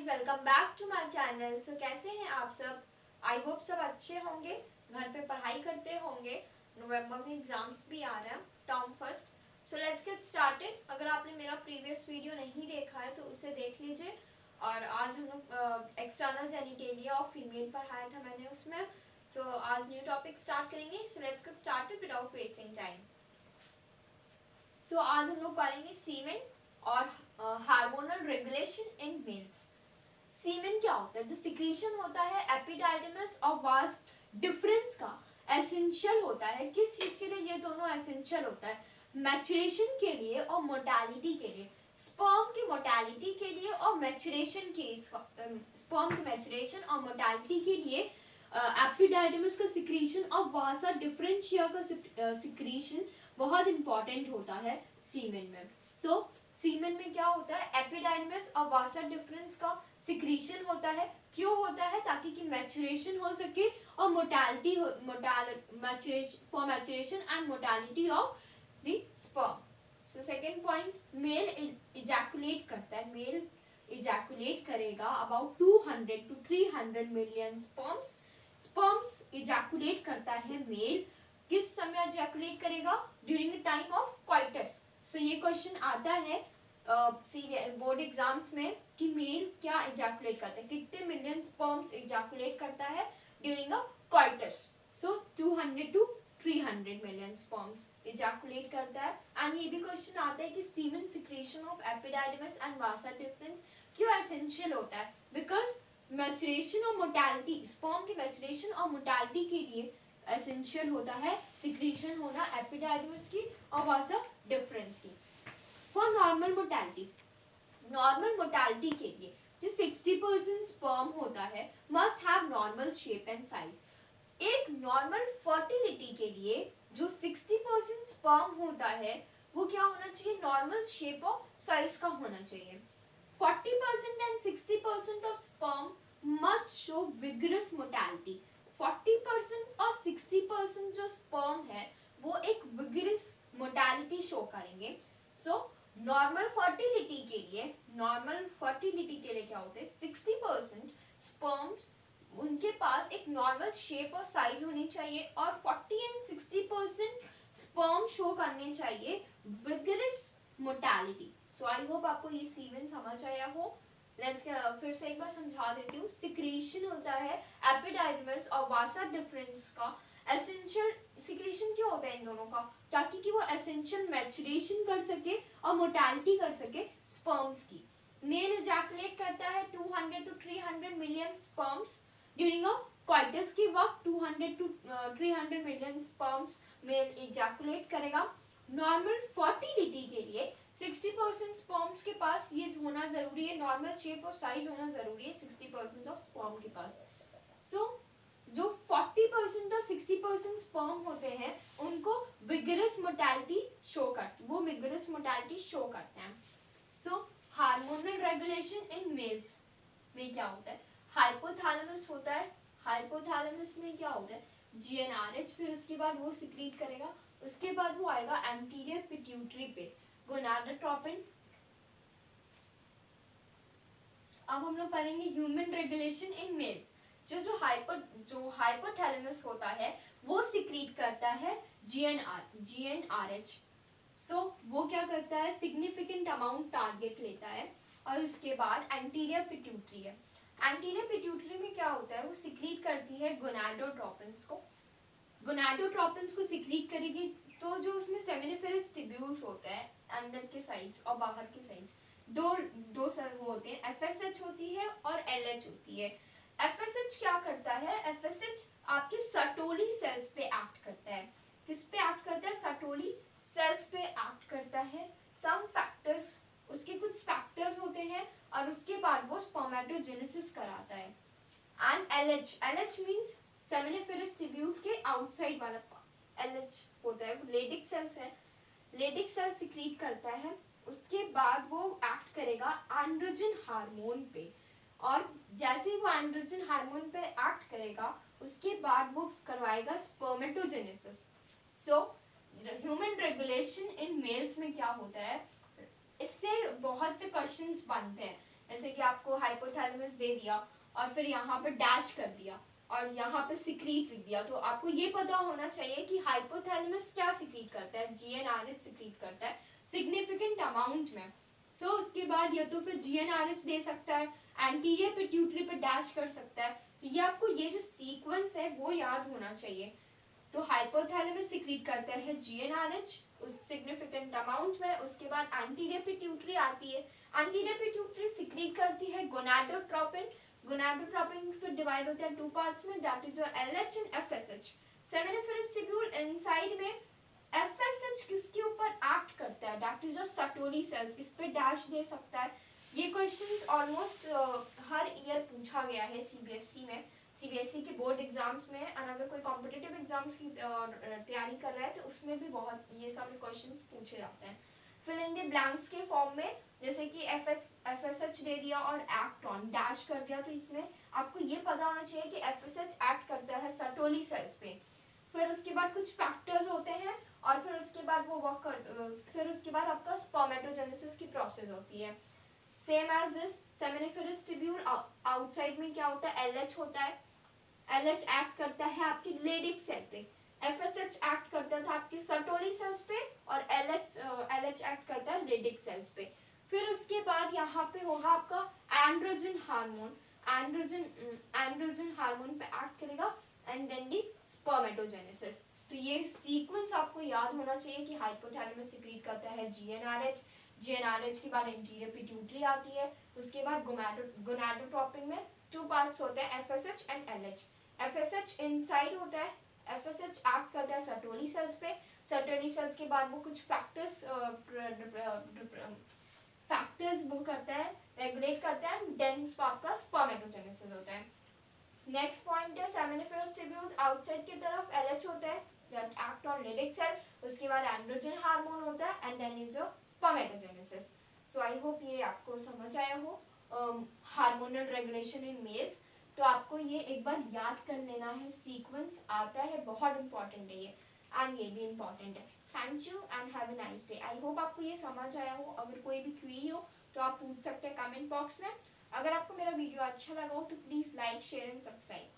Welcome back to my channel. So कैसे हैं आप सब? आई होप सब अच्छे होंगे, घर पे पढ़ाई करते होंगे। नवंबर में एग्जाम्स भी आ रहे हैं, term first. So let's get started. अगर आपने मेरा प्रीवियस वीडियो नहीं देखा है तो उसे देख लीजिए। और आज हम लोग एक्सटर्नल जेनिटेलिया और फीमेल पढ़ाया था मैंने उसमें। सो आज न्यू टॉपिक स्टार्ट करेंगे। So let's get started without wasting time. So आज हम लोग पढ़ेंगे सीमेन और hormonal regulation in males. Semen क्या होता है? जो सिक्रीशन होता है एपिडाइडिमस और वास डिफरेंस का एसेंशियल होता है। किस चीज के लिए ये दोनों एसेंशियल होता है? मैचुरेशन के लिए और मोर्टेलिटी के लिए। स्पर्म की मोर्टेलिटी के लिए और मैचुरेशन के स्पर्म की मैचुरेशन और मोर्टेलिटी के लिए एपिडाइडिमस का सिक्रीशन और वासा डिफरेंशिया का सिक्रीशन बहुत इंपॉर्टेंट होता है सीमेन में। सो सीमेन में क्या होता है? एपिडाइडिमस और वासा डिफरेंस का सिक्रीशन होता है। क्यों होता है? ताकि कि मैचुरेशन हो सके और mortality for maturation and mortality of the sperm. So second point, male ejaculate करता है। मेल इजैकुलेट करेगा about 200 to 300 million sperms ejaculate करता है मेल। किस समय इजैकुलेट करेगा? During the time of coitus. So ये क्वेश्चन आता है बोर्ड एग्जाम्स में कि मेल क्या इजैकुलेट करता है, कितने मिलियन स्पर्म्स इजैकुलेट करता है during a coitus. So 200 to 300 million sperms ejaculate करता है। एंड ये भी क्वेश्चन आता है कि semen secretion of epididymis and vasa deferens क्यों एसेंशियल होता है? बिकॉज मैचुरेशन और मोर्टेलिटी, स्पर्म की मैचुरेशन और मोर्टेलिटी के लिए एसेंशियल होता है सिक्रीशन होना एपिडाइडिमस की और वासा डिफरेंस की। For normal mortality, normal mortality के लिए जो 60% स्पर्म होता है must have normal shape and size. एक नॉर्मल फर्टिलिटी के लिए जो 60% स्पर्म होता है वो क्या होना चाहिए? नॉर्मल शेप और साइज का होना चाहिए। 40% and 60% of sperm must show vigorous mortality. 40% और 60% जो स्पर्म है वो एक विगरस मोर्टेलिटी शो करेंगे। सो नॉर्मल फर्टिलिटी के लिए, नॉर्मल फर्टिलिटी के लिए क्या होते हैं? 60% स्पर्म्स उनके पास एक नॉर्मल शेप और साइज होनी चाहिए और 40 एंड 60% स्पर्म शो करने चाहिए vigorous mortality. So I hope आपको ये सीमेन समझ आया हो। लेट्स फिर से एक बार समझा देती हूँ। सिक्रीशन होता है एपिडाइडिमस और वासा डिफरेंस का एसेंशियल। सिक्रीशन क्यों होता है इन दोनों का? ताकि कि वो एसेंशियल मैचुरेशन कर सके और मोर्टेलिटी कर सके स्पर्म्स की। मेल इजैकुलेट करता है 200 to 300 million sperms during a coitus के वक्त। 200 to 300 million sperms male ejaculate करेगा। नॉर्मल फर्टिलिटी के लिए 60% स्पर्म्स के पास ये होना जरूरी है, नॉर्मल शेप और साइज होना जरूरी है 60% ऑफ स्पर्म के पास। सो जो 40% और 60% स्पर्म होते हैं उनको विगरस मोर्टेलिटी शो करते, वो विगरस मोर्टेलिटी शो करते हैं। सो हार्मोनल रेगुलेशन इन मेल्स में क्या होता है? हाइपोथैलेमस होता है। हाइपोथैलेमस में क्या होता है? GnRH, फिर उसके बाद वो सिक्रीट करेगा। उसके बाद वो आएगा एंटीरियर पिट्यूटरी पे, गोनाडोट्रोपिन। अब हम लोग पढ़ेंगे ह्यूमन रेगुलेशन इन मेल्स। जो हाइपोथैलेमस होता है वो सिक्रीट करता है GnRH। सो वो क्या करता है? सिग्निफिकेंट अमाउंट टारगेट लेता है। और उसके बाद एंटीरियर पिट्यूटरी है। एंटीरियर पिट्यूटरी में क्या होता है? वो सिक्रीट करती है गोनाडोट्रोपिन्स को। गोनाडोट्रोपिन्स को सिक्रीट करेगी तो जो उसमें सेमिनिफेरस टिब्यूल्स होता है अंदर के साइड्स और बाहर के साइड्स, दो सर वो होते हैं, FSH होती है और LH होती है। FSH क्या करता है? FSH आपके सर्टोली सेल्स पे एक्ट करता है। किस पे एक्ट करता है? सर्टोली सेल्स पे एक्ट करता है। सम फैक्टर्स, उसके कुछ फैक्टर्स होते हैं और उसके बाद वो स्पर्मेटोजेनेसिस कराता है। And LH means seminiferous tubules के आउटसाइड वाला LH होता है, लेटिक सेल्स है। लेटिक सेल सिक्रीट करता है। उसके बाद वो एक्ट करेगा एंड्रोजन हार्मोन पे, और जैसे ही वो एंड्रोजन हार्मोन पे एक्ट करेगा उसके बाद वो करवाएगा spermatogenesis. So human regulation in mails में क्या होता है? इससे बहुत से क्वेश्चंस बनते हैं जैसे कि आपको हाइपोथैलेमस दे दिया और फिर यहाँ पे डैश कर दिया और यहाँ पे सिक्रीट लिख दिया, तो आपको ये पता होना चाहिए कि हाइपोथैलेमस क्या सिक्रीट करता है, जीएनआरएच सिक्रीट करता है सिग्निफिकेंट अमाउंट में। सो उसके बाद या तो फिर जीएनआरएच दे सकता है, एंटीरियर पिट्यूटरी पे डैश कर सकता है। तो ये आपको ये जो सीक्वेंस है वो याद होना चाहिए। तो हाइपोथैलेमस सिक्रीट करता है जीएनआरएच उस सिग्निफिकेंट अमाउंट में, उसके बाद एंटीरियर पिट्यूटरी आती है, एंटीरियर पिट्यूटरी सिक्रीट करती है गोनाडोट्रोपिन। गोनाडोट्रोपिन फिर डिवाइड होता है टू पार्ट्स में, that is your LH and FSH. Seminiferous tubule inside में एफएसएच किसके ऊपर एक्ट करता है, दैट इज योर सटोरी सेल्स, इस पे डैश दे सकता है। ये क्वेश्चंस ऑलमोस्ट हर ईयर पूछा गया है सीबीएसई में, सीबीएसई के बोर्ड एग्जाम्स में, और अगर कोई कॉम्पिटिटिव एग्जाम्स की तैयारी कर रहा है तो उसमें भी बहुत ये सारे क्वेश्चंस पूछे जाते हैं फिल इन द ब्लैंक्स के फॉर्म में। जैसे कि एफएसएच दे दिया और एक्ट ऑन डैश कर दिया, तो इसमें आपको ये पता होना चाहिए कि एफएसएच एक्ट करता है सटोली सेल्स पे। फिर उसके बाद कुछ फैक्टर्स होते हैं और फिर उसके बाद फिर उसके बाद आपका स्पर्मेटोजेनेसिस की प्रोसेस होती है। Same as this seminiferous tubule outside में क्या होता है, एलएच होता है, एलएच एक्ट करता है आपकी लेडिक सेल पे, एफएसएच एक्ट करता था आपकी सटोली सेल्स पे और एलएच एक्ट करता है लेडिक सेल्स पे। फिर उसके बाद यहाँ पे होगा आपका एंड्रोजन हार्मोन, एंड्रोजन हार्मोन पे एक्ट करेगा एंड देन दी स्पर्मेटोजेनेसिस। तो ये सीक्वेंस आपको याद होना चाहिए कि हाइपोथैलेमस सिक्रीट करता है जीएनआरएच, जीएनआरएच के बाद इंटीरियर पिट्यूटरी आती है, उसके बाद गोनाडोट्रोपिन में टू पार्ट्स होते हैं FSH and LH. FSH inside होता है, एफएसएच एक्ट करता है सटोली सेल्स पे, सटोली सेल्स के बाद वो कुछ फैक्टर्स वो करता है, रेगुलेट करता है, देन आपका स्पर्मेटोजेनेसिस होता है। नेक्स्ट पॉइंट है सेमिनिफरस ट्यूब्यूल्स आउटसाइड की तरफ एलएच होता है that act on Leydig cell, उसके बाद एंड्रोजन हार्मोन होता है and then is your spermatogenesis. So I hope ये आपको समझ आया हो हार्मोनल रेगुलेशन इन मेल्स। तो आपको ये एक बार याद कर लेना है, सीक्वेंस आता है, बहुत इंपॉर्टेंट है ये, एंड ये भी इंपॉर्टेंट है। Thank you and have a nice day. I hope आपको ये समझ आया हो। अगर कोई भी क्वेरी हो तो आप पूछ सकते हैं कमेंट बॉक्स में। अगर आपको मेरा वीडियो अच्छा लगा हो तो please like share and subscribe.